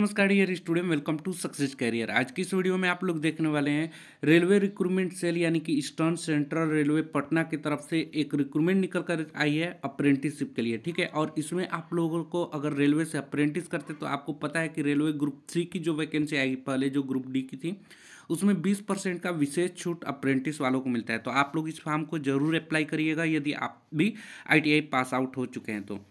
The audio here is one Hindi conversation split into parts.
नमस्कार dear student, welcome to success career. आज की इस वीडियो में आप लोग देखने वाले हैं रेलवे रिक्रूटमेंट सेल यानी कि ईस्टर्न सेंट्रल रेलवे पटना की तरफ से एक रिक्रूटमेंट निकल कर आई है अप्रेंटिसशिप के लिए। ठीक है, और इसमें आप लोगों को अगर रेलवे से अप्रेंटिस करते तो आपको पता है कि रेलवे ग्रुप 3 की जो वैकेंसी आएगी, पहले जो ग्रुप डी की थी उसमें 20% का विशेष छूट अप्रेंटिस वालों को मिलता है। तो आप लोग इस फॉर्म को जरूर अप्लाई करिएगा यदि आप भी ITI पास आउट हो चुके हैं तो।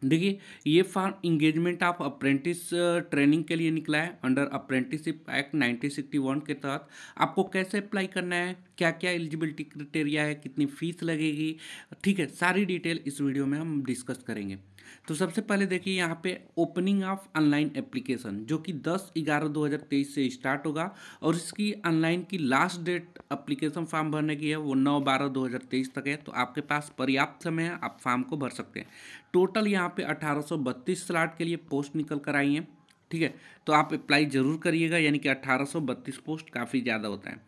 देखिए, ये form engagement of apprentice training के लिए निकला है अंडर अप्रेंटिसशिप एक्ट 1961 के तहत। आपको कैसे अप्लाई करना है, क्या क्या एलिजिबिलिटी क्राइटेरिया है, कितनी फीस लगेगी, ठीक है, सारी डिटेल इस वीडियो में हम डिस्कस करेंगे। तो सबसे पहले देखिए यहाँ पे ओपनिंग ऑफ ऑनलाइन एप्लीकेशन जो कि 10/11/2023 से स्टार्ट होगा और इसकी ऑनलाइन की लास्ट डेट एप्लीकेशन फॉर्म भरने की है वो 9/12/2023 तक है। तो आपके पास पर्याप्त समय है, आप फॉर्म को भर सकते हैं। टोटल यहाँ पे 1832 स्लॉट के लिए पोस्ट निकल कर आई हैं। ठीक है, तो आप अप्लाई जरूर करिएगा, यानी कि 1832 पोस्ट काफ़ी ज़्यादा होता है।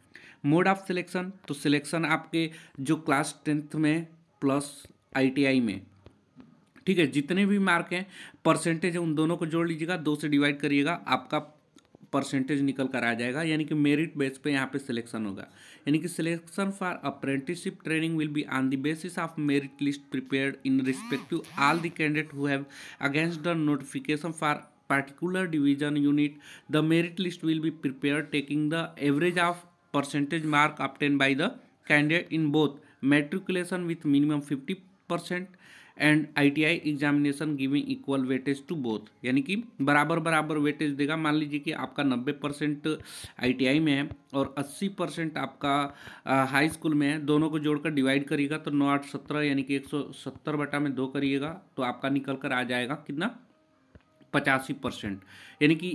मोड ऑफ सिलेक्शन, तो सिलेक्शन आपके जो क्लास 10th में प्लस ITI में, ठीक है, जितने भी मार्क हैं परसेंटेज है उन दोनों को जोड़ लीजिएगा, 2 से डिवाइड करिएगा, आपका परसेंटेज निकल कर आ जाएगा, यानी कि मेरिट बेस पे यहाँ पे सिलेक्शन होगा। यानी कि selection for apprenticeship training will be on the basis of merit list prepared in respective all the candidate who have against the notification for particular division unit. The merit list will be prepared taking the average of percentage mark obtained by the candidate in both matriculation with minimum 50% and ITI examination giving equal weightage to both, यानी कि बराबर बराबर वेटेज देगा। मान लीजिए कि आपका 90% ITI में है और 80% आपका हाई स्कूल में है, दोनों को जोड़कर डिवाइड करिएगा तो 9 8 17 यानी कि 170/2 करिएगा तो आपका निकल कर आ जाएगा कितना, 85%। यानी कि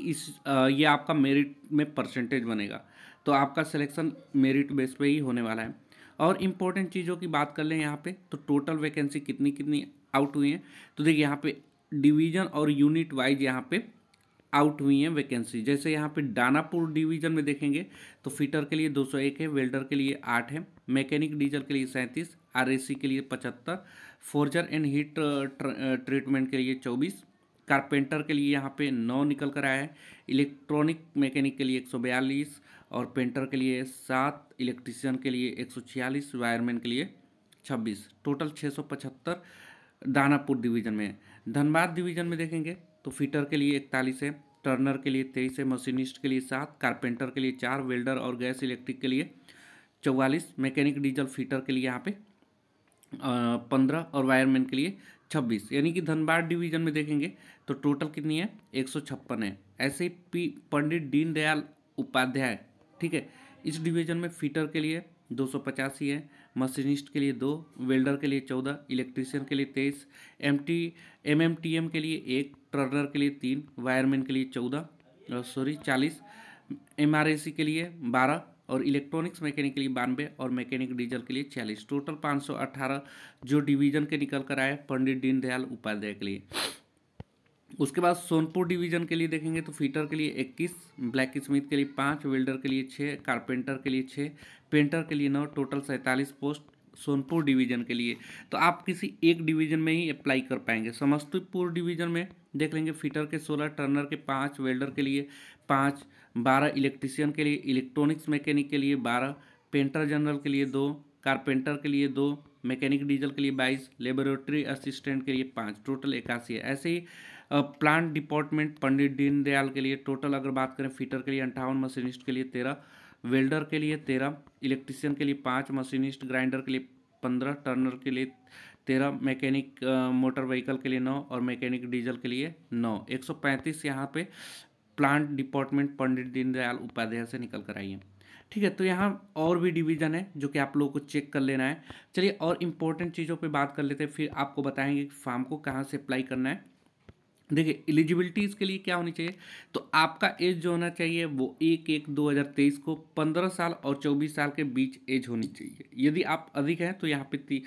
ये आपका मेरिट में परसेंटेज बनेगा। तो आपका सिलेक्शन मेरिट बेस पे ही होने वाला है। और इम्पोर्टेंट चीज़ों की बात कर लें यहाँ पे, तो टोटल वैकेंसी कितनी कितनी आउट हुई हैं, तो देखिए यहाँ पे डिवीज़न और यूनिट वाइज यहाँ पे आउट हुई हैं वैकेंसी। जैसे यहाँ पे दानापुर डिवीज़न में देखेंगे तो फिटर के लिए 201 है, वेल्डर के लिए 8 है, मैकेनिक डीजल के लिए 37, RAC के लिए 75, फोर्जर एंड हीट ट्रीटमेंट के लिए 24, कारपेंटर के लिए यहाँ पे 9 निकल कर आया है, इलेक्ट्रॉनिक मैकेनिक के लिए 142 और पेंटर के लिए 7, इलेक्ट्रीशियन के लिए 146, वायरमैन के लिए 26, टोटल 675 दानापुर डिवीज़न में है। धनबाद डिवीज़न में देखेंगे तो फिटर के लिए 41 है, टर्नर के लिए 23 है, मशीनिस्ट के लिए 7, कारपेंटर के लिए 4, वेल्डर और गैस इलेक्ट्रिक के लिए 44, मैकेनिक डीजल फिटर के लिए यहाँ पे 15 और वायरमैन के लिए 26। यानी कि धनबाद डिवीज़न में देखेंगे तो टोटल कितनी है, 156 है। ऐसे ही पंडित दीनदयाल उपाध्याय, ठीक है, इस डिवीज़न में फिटर के लिए 285 है, मशीनिस्ट के लिए 2, वेल्डर के लिए 14, इलेक्ट्रीशियन के लिए 23, MMTM के लिए 1, टर्नर के लिए 3, वायरमैन के लिए 40, MRAC के लिए 12 और इलेक्ट्रॉनिक्स मैकेनिक के लिए 92 और मैकेनिक डीजल के लिए 46, टोटल 518 जो डिवीज़न के निकल कर आए पंडित दीनदयाल उपाध्याय के लिए। उसके बाद सोनपुर डिवीज़न के लिए देखेंगे तो फिटर के लिए 21, ब्लैक स्मिथ के लिए 5, वेल्डर के लिए 6, कारपेंटर के लिए 6, पेंटर के लिए 9, टोटल 47 पोस्ट सोनपुर डिवीज़न के लिए। तो आप किसी एक डिवीज़न में ही अप्लाई कर पाएंगे। समस्तीपुर डिवीज़न में देख लेंगे फिटर के 16, टर्नर के 5, वेल्डर के लिए 5, 12 इलेक्ट्रीशियन के लिए, इलेक्ट्रॉनिक्स मैकेनिक के लिए 12, पेंटर जनरल के लिए 2, कारपेंटर के लिए 2, मैकेनिक डीजल के लिए 22, लेबोरेटरी असिस्टेंट के लिए 5, टोटल 81 है। ऐसे ही प्लांट डिपार्टमेंट पंडित दीनदयाल के लिए टोटल अगर बात करें फिटर के लिए 58, मशीनिस्ट के लिए 13, वेल्डर के लिए 13, इलेक्ट्रीशियन के लिए 5, मशीनिस्ट ग्राइंडर के लिए 15, टर्नर के लिए 13, मैकेनिक मोटर व्हीकल के लिए 9 और मैकेनिक डीजल के लिए 9। 135 यहाँ पे प्लांट डिपार्टमेंट पंडित दीनदयाल उपाध्याय से निकल कर आई है। ठीक है, तो यहाँ और भी डिवीज़न है जो कि आप लोगों को चेक कर लेना है। चलिए और इम्पोर्टेंट चीज़ों पे बात कर लेते हैं, फिर आपको बताएंगे कि फॉर्म को कहाँ से अप्लाई करना है। देखिए, एलिजिबिलिटी इसके लिए क्या होनी चाहिए, तो आपका एज जो होना चाहिए वो 1/1/2023 को 15 साल और 24 साल के बीच एज होनी चाहिए। यदि आप अधिक हैं तो यहाँ पे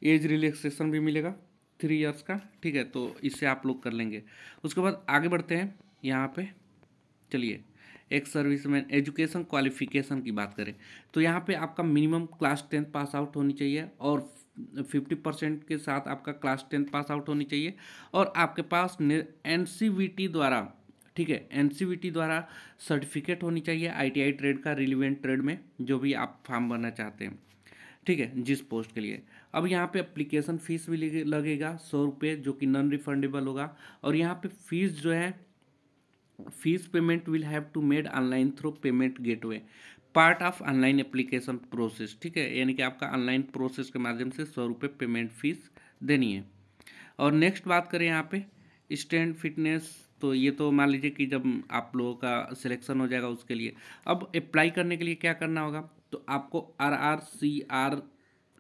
एज रिलैक्सेशन भी मिलेगा 3 इयर्स का। ठीक है, तो इससे आप लोग कर लेंगे। उसके बाद आगे बढ़ते हैं यहाँ पे। चलिए, एक सर्विसमैन एजुकेशन क्वालिफिकेशन की बात करें तो यहाँ पे आपका मिनिमम क्लास 10 पास आउट होनी चाहिए और 50% के साथ आपका क्लास 10 पास आउट होनी चाहिए और आपके पास NCVT द्वारा ठीक है। एनसीवीटी द्वारा सर्टिफिकेट होनी चाहिए आईटीआई ट्रेड का, रिलीवेंट ट्रेड में जो भी आप फॉर्म भरना चाहते हैं, ठीक है, जिस पोस्ट के लिए। अब यहाँ पे एप्लीकेशन फ़ीस भी लगेगा 100 रुपये, जो कि नॉन रिफंडेबल होगा। और यहाँ पे फीस जो है, fees payment will have to made online through payment gateway, part of online application process, ठीक है, यानी कि आपका ऑनलाइन प्रोसेस के माध्यम से 100 रुपये पेमेंट फीस देनी है। और नेक्स्ट बात करें यहाँ पे स्टैंड फिटनेस, तो ये तो मान लीजिए कि जब आप लोगों का सिलेक्शन हो जाएगा उसके लिए। अब अप्लाई करने के लिए क्या करना होगा, तो आपको RRCR,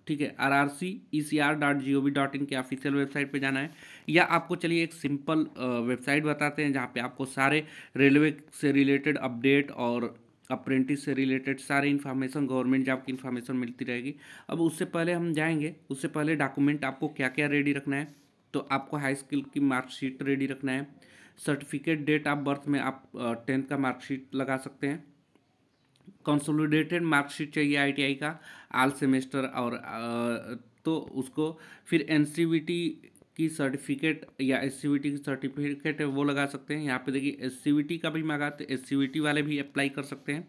ठीक है, RRCECR.gov.in के ऑफिशियल वेबसाइट पे जाना है, या आपको चलिए एक सिंपल वेबसाइट बताते हैं जहाँ पे आपको सारे रेलवे से रिलेटेड अपडेट और अप्रेंटिस से रिलेटेड सारे इन्फॉर्मेशन, गवर्नमेंट जॉब की इन्फॉर्मेशन मिलती रहेगी। अब उससे पहले हम जाएंगे, उससे पहले डॉक्यूमेंट आपको क्या क्या रेडी रखना है, तो आपको हाई स्कूल की मार्कशीट रेडी रखना है, सर्टिफिकेट, डेट ऑफ बर्थ में आप 10th का मार्कशीट लगा सकते हैं, कंसोलिडेटेड मार्कशीट चाहिए आईटीआई का ऑल सेमेस्टर, और तो उसको फिर एनसीवीटी की सर्टिफिकेट या एससीवीटी की सर्टिफिकेट है वो लगा सकते हैं। यहाँ पे देखिए एससीवीटी का भी मांगा, तो एससीवीटी वाले भी अप्लाई कर सकते हैं।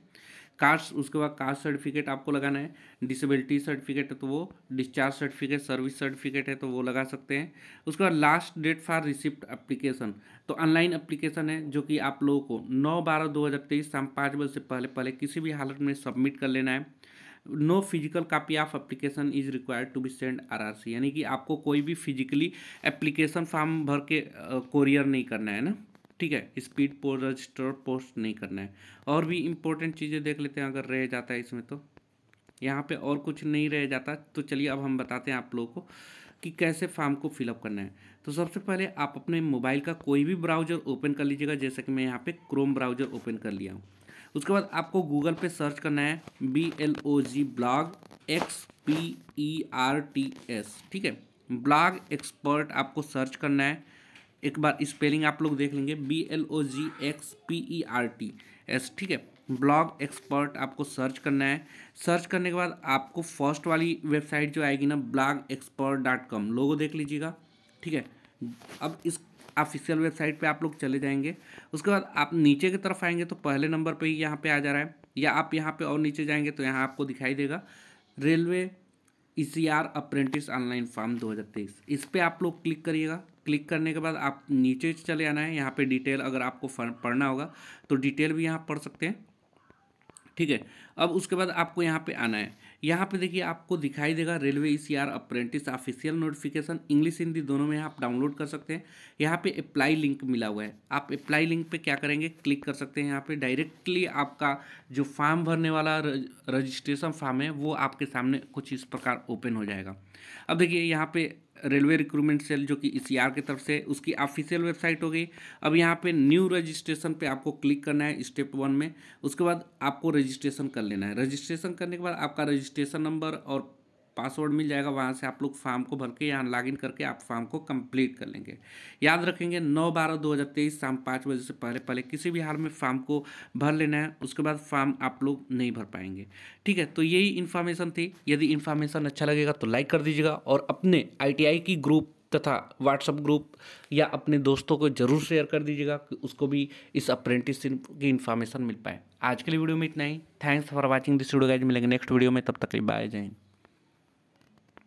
कास्ट, उसके बाद कास्ट सर्टिफिकेट आपको लगाना है, डिसेबिलिटी सर्टिफिकेट है तो वो, डिस्चार्ज सर्टिफिकेट, सर्विस सर्टिफिकेट है तो वो लगा सकते हैं। उसके बाद last date for receipt application, तो ऑनलाइन एप्लीकेशन है जो कि आप लोगों को 9/12/2023 शाम 5 बजे से पहले पहले किसी भी हालत में सबमिट कर लेना है। No physical copy of application is required to be send RRC, यानी कि आपको कोई भी फिजिकली एप्लीकेशन फॉर्म भर के कोरियर नहीं करना है ना, ठीक है, स्पीड पोस्ट, रजिस्टर पोस्ट नहीं करना है। और भी इम्पोर्टेंट चीज़ें देख लेते हैं अगर रह जाता है इसमें, तो यहाँ पे और कुछ नहीं रह जाता। तो चलिए अब हम बताते हैं आप लोगों को कि कैसे फॉर्म को फिलअप करना है। तो सबसे पहले आप अपने मोबाइल का कोई भी ब्राउज़र ओपन कर लीजिएगा, जैसे कि मैं यहाँ पे क्रोम ब्राउज़र ओपन कर लिया हूँ। उसके बाद आपको गूगल पे सर्च करना है BLOG ब्लॉग XPERTS, ठीक है, ब्लॉग एक्सपर्ट आपको सर्च करना है। एक बार स्पेलिंग आप लोग देख लेंगे, BLOG XPERTS, ठीक है, ब्लॉग एक्सपर्ट आपको सर्च करना है। सर्च करने के बाद आपको फर्स्ट वाली वेबसाइट जो आएगी ना, blogexpert.com, लोगो देख लीजिएगा, ठीक है। अब इस ऑफिशियल वेबसाइट पे आप लोग चले जाएंगे। उसके बाद आप नीचे की तरफ आएंगे तो पहले नंबर पे ही यहाँ पे आ जा रहा है, या आप यहाँ पे और नीचे जाएंगे तो यहाँ आपको दिखाई देगा railway ECR apprentice online form 2023, इस पर आप लोग क्लिक करिएगा। क्लिक करने के बाद आप नीचे चले आना है, यहाँ पे डिटेल अगर आपको पढ़ना होगा तो डिटेल भी यहाँ पढ़ सकते हैं, ठीक है। अब उसके बाद आपको यहाँ पे आना है। यहाँ पे देखिए आपको दिखाई देगा railway ECR apprentice official notification, English Hindi दोनों में आप डाउनलोड कर सकते हैं। यहाँ पे अप्लाई लिंक मिला हुआ है, आप अप्लाई लिंक पे क्या करेंगे, क्लिक कर सकते हैं। यहाँ पे डायरेक्टली आपका जो फॉर्म भरने वाला रजिस्ट्रेशन फॉर्म है वो आपके सामने कुछ इस प्रकार ओपन हो जाएगा। अब देखिए यहाँ पे रेलवे रिक्रूटमेंट सेल जो कि ECR की तरफ से, उसकी ऑफिशियल वेबसाइट हो गई। अब यहाँ पे न्यू रजिस्ट्रेशन पे आपको क्लिक करना है स्टेप 1 में। उसके बाद आपको रजिस्ट्रेशन कर लेना है। रजिस्ट्रेशन करने के बाद आपका रजिस्ट्रेशन नंबर और पासवर्ड मिल जाएगा, वहाँ से आप लोग फॉर्म को भर के यहाँ लॉगिन करके आप फॉर्म को कंप्लीट कर लेंगे। याद रखेंगे 9/12/2023 शाम 5 बजे से पहले पहले किसी भी हाल में फॉर्म को भर लेना है, उसके बाद फॉर्म आप लोग नहीं भर पाएंगे, ठीक है। तो यही इन्फॉर्मेशन थी। यदि इन्फॉर्मेशन अच्छा लगेगा तो लाइक कर दीजिएगा, और अपने ITI की ग्रुप तथा व्हाट्सएप ग्रुप या अपने दोस्तों को जरूर शेयर कर दीजिएगा कि उसको भी इस अप्रेंटिसशिप की इन्फॉर्मेशन मिल पाए। आज के लिए वीडियो में इतना ही। Thanks for watching this video guys, मिलेंगे नेक्स्ट वीडियो में, तब तक के लिए बाय, जय हिंद।